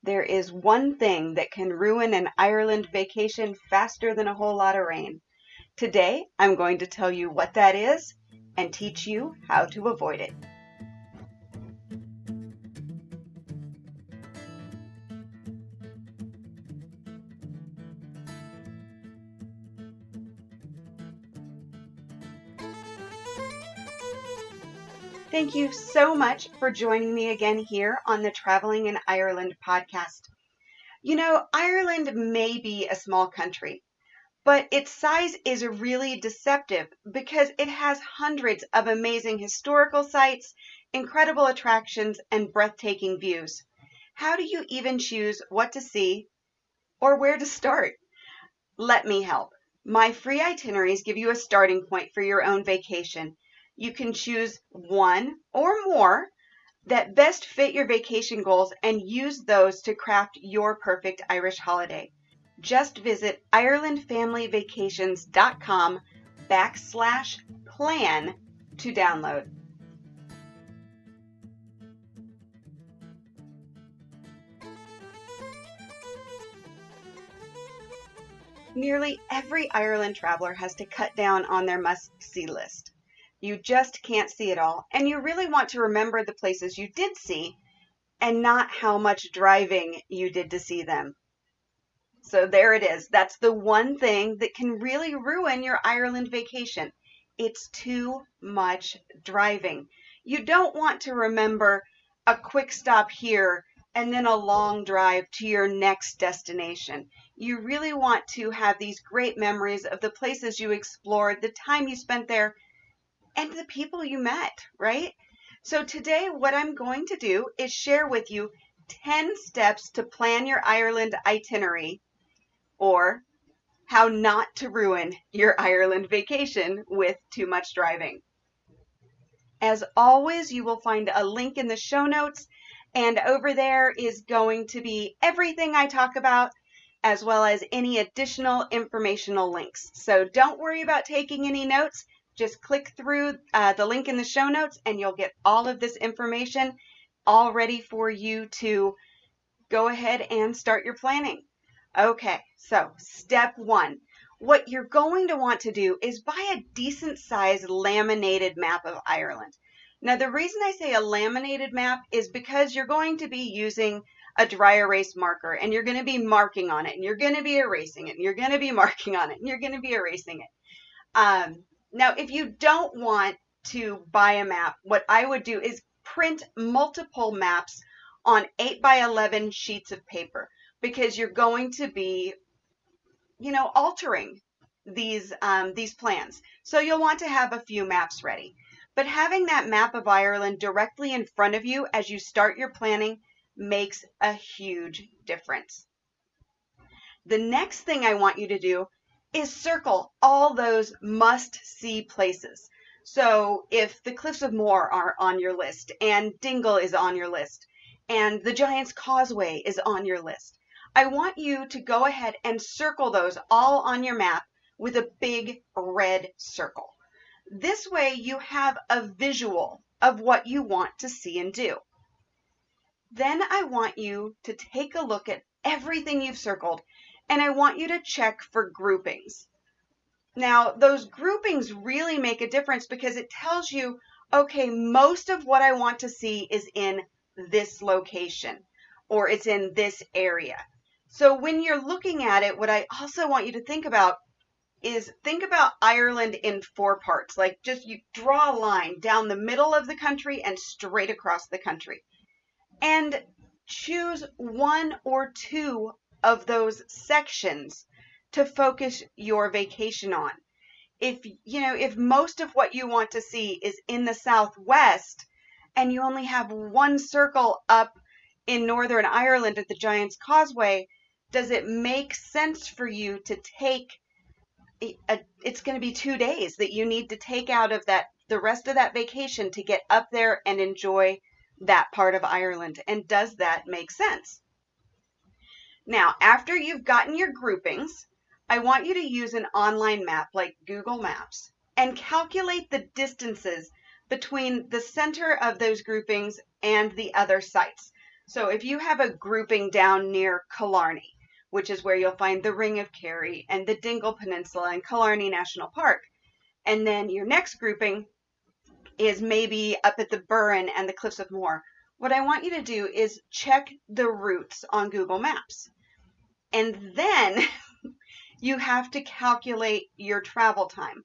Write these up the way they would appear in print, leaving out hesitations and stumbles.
There is one thing that can ruin an Ireland vacation faster than a whole lot of rain. Today, I'm going to tell you what that is and teach you how to avoid it. Thank you so much for joining me again here on the Traveling in Ireland podcast. You know, Ireland may be a small country, but its size is really deceptive because it has hundreds of amazing historical sites, incredible attractions, and breathtaking views. How do you even choose what to see or where to start? Let me help. My free itineraries give you a starting point for your own vacation. You can choose one or more that best fit your vacation goals and use those to craft your perfect Irish holiday. Just visit IrelandFamilyVacations.com/plan to download. Nearly every Ireland traveler has to cut down on their must-see list. You just can't see it all, and you really want to remember the places you did see and not how much driving you did to see them. So there it is. That's the one thing that can really ruin your Ireland vacation. It's too much driving. You don't want to remember a quick stop here and then a long drive to your next destination. You really want to have these great memories of the places you explored, the time you spent there, and the people you met, right? So today, what I'm going to do is share with you 10 steps to plan your Ireland itinerary, or how not to ruin your Ireland vacation with too much driving. As always, you will find a link in the show notes, and over there is going to be everything I talk about, as well as any additional informational links. So don't worry about taking any notes. Just click through the link in the show notes, and you'll get all of this information all ready for you to go ahead and start your planning. Okay, so step one. What you're going to want to do is buy a decent sized laminated map of Ireland. Now, the reason I say a laminated map is because you're going to be using a dry erase marker, and you're going to be marking on it, and you're going to be erasing it, and you're going to be marking on it, and you're going to be erasing it. Now, if you don't want to buy a map, what I would do is print multiple maps on 8x11 sheets of paper, because you're going to be, altering these plans. So you'll want to have a few maps ready. But having that map of Ireland directly in front of you as you start your planning makes a huge difference. The next thing I want you to do is circle all those must-see places. So if the Cliffs of Moher are on your list, and Dingle is on your list, and the Giant's Causeway is on your list, I want you to go ahead and circle those all on your map with a big red circle. This way you have a visual of what you want to see and do. Then I want you to take a look at everything you've circled, and I want you to check for groupings. Now, those groupings really make a difference because it tells you, okay, most of what I want to see is in this location, or it's in this area. So when you're looking at it, what I also want you to think about is Ireland in 4 parts. Like, just you draw a line down the middle of the country and straight across the country. And choose 1 or 2 of those sections to focus your vacation on. If most of what you want to see is in the Southwest and you only have 1 circle up in Northern Ireland at the Giant's Causeway, does it make sense for you to take it's going to be 2 days that you need to take out of the rest of that vacation to get up there and enjoy that part of Ireland? And does that make sense? Now, after you've gotten your groupings, I want you to use an online map like Google Maps and calculate the distances between the center of those groupings and the other sites. So if you have a grouping down near Killarney, which is where you'll find the Ring of Kerry and the Dingle Peninsula and Killarney National Park, and then your next grouping is maybe up at the Burren and the Cliffs of Moher, what I want you to do is check the routes on Google Maps. And then you have to calculate your travel time.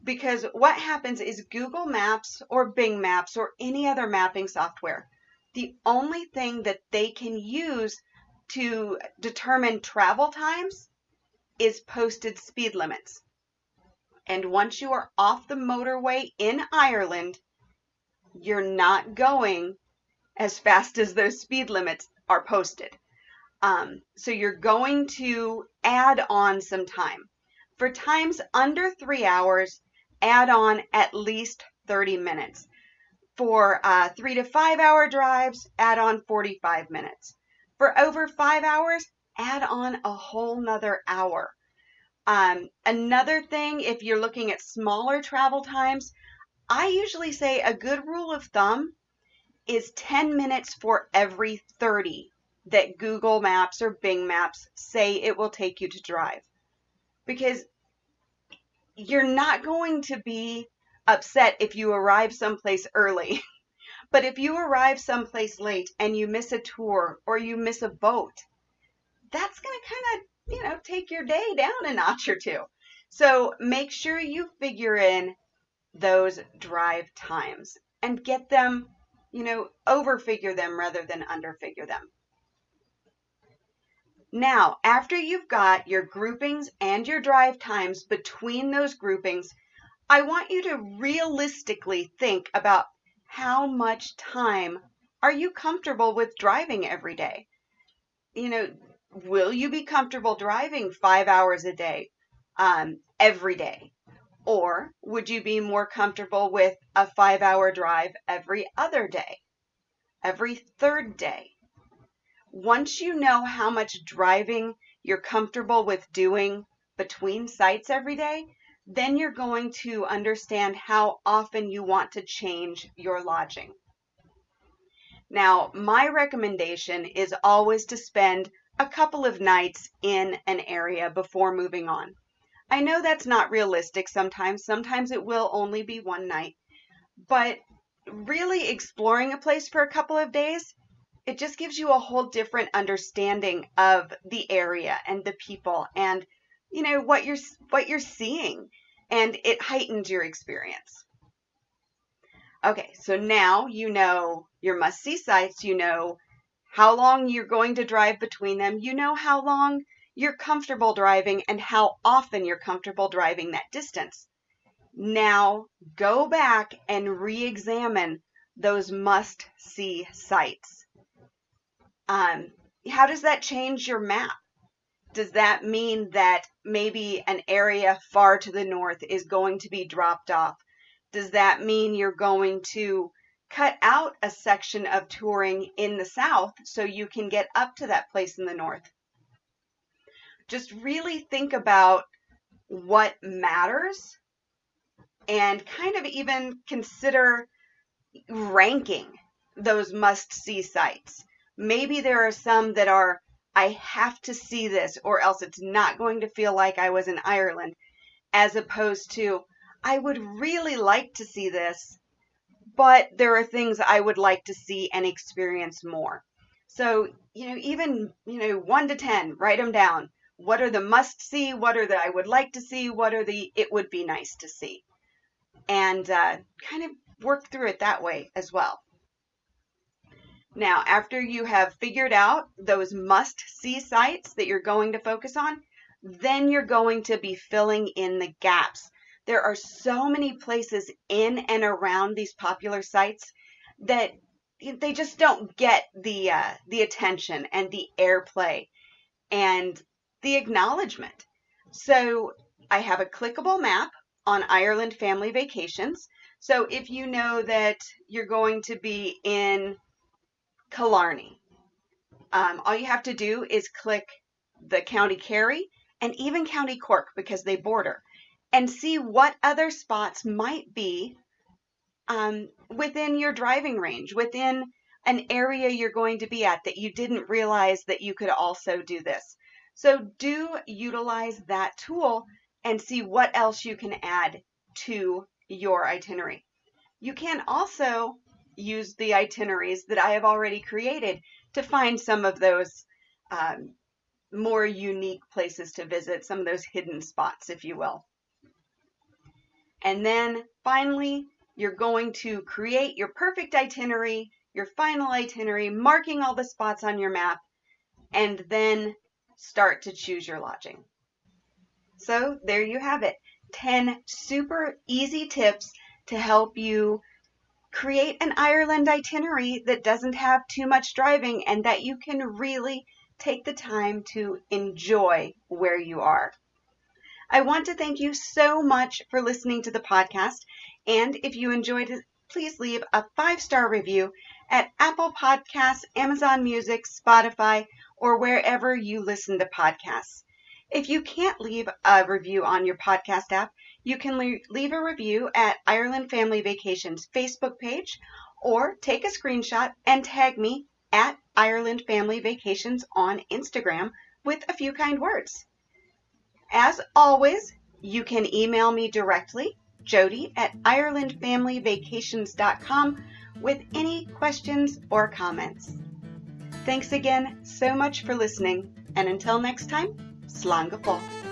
Because what happens is Google Maps or Bing Maps or any other mapping software, the only thing that they can use to determine travel times is posted speed limits. And once you are off the motorway in Ireland, you're not going as fast as those speed limits are posted. So you're going to add on some time. For times under 3 hours, add on at least 30 minutes. For 3 to 5 hour drives, add on 45 minutes. For over 5 hours, add on a whole nother hour. Another thing, if you're looking at smaller travel times, I usually say a good rule of thumb is 10 minutes for every 30 that Google Maps or Bing Maps say it will take you to drive. Because you're not going to be upset if you arrive someplace early. But if you arrive someplace late and you miss a tour or you miss a boat, that's going to kind of, take your day down a notch or two. So make sure you figure in those drive times and get them, overfigure them rather than underfigure them. Now, after you've got your groupings and your drive times between those groupings, I want you to realistically think about how much time are you comfortable with driving every day? Will you be comfortable driving 5 hours a day every day? Or would you be more comfortable with a 5-hour drive every other day, every third day? Once you know how much driving you're comfortable with doing between sites every day, then you're going to understand how often you want to change your lodging. Now, my recommendation is always to spend a couple of nights in an area before moving on. I know that's not realistic sometimes. Sometimes it will only be one night. But really exploring a place for a couple of days, it just gives you a whole different understanding of the area and the people and, what you're seeing. And it heightens your experience. Okay, so now you know your must-see sites, you know how long you're going to drive between them, you know how long you're comfortable driving and how often you're comfortable driving that distance. Now go back and re-examine those must-see sites. How does that change your map? Does that mean that maybe an area far to the north is going to be dropped off? Does that mean you're going to cut out a section of touring in the south so you can get up to that place in the north? Just really think about what matters and kind of even consider ranking those must-see sites. Maybe there are some that are, I have to see this or else it's not going to feel like I was in Ireland, as opposed to, I would really like to see this, but there are things I would like to see and experience more. So, even, 1 to 10, write them down. What are the must see? What are the I would like to see? What are the it would be nice to see? And kind of work through it that way as well. Now, after you have figured out those must-see sites that you're going to focus on, then you're going to be filling in the gaps. There are so many places in and around these popular sites that they just don't get the attention and the airplay and the acknowledgement. So I have a clickable map on Ireland Family Vacations. So if you know that you're going to be in Killarney, all you have to do is click the County Kerry and even County Cork because they border and see what other spots might be within your driving range, within an area you're going to be at that you didn't realize that you could also do this. So do utilize that tool and see what else you can add to your itinerary. You can also use the itineraries that I have already created to find some of those more unique places to visit, some of those hidden spots, if you will. And then finally, you're going to create your perfect itinerary, your final itinerary, marking all the spots on your map, and then start to choose your lodging. So there you have it, 10 super easy tips to help you create an Ireland itinerary that doesn't have too much driving and that you can really take the time to enjoy where you are. I want to thank you so much for listening to the podcast. And if you enjoyed it, please leave a 5-star review at Apple Podcasts, Amazon Music, Spotify, or wherever you listen to podcasts. If you can't leave a review on your podcast app, you can leave a review at Ireland Family Vacations Facebook page, or take a screenshot and tag me at Ireland Family Vacations on Instagram with a few kind words. As always, you can email me directly, Jody at IrelandFamilyVacations.com, with any questions or comments. Thanks again so much for listening, and until next time, slán go fóill.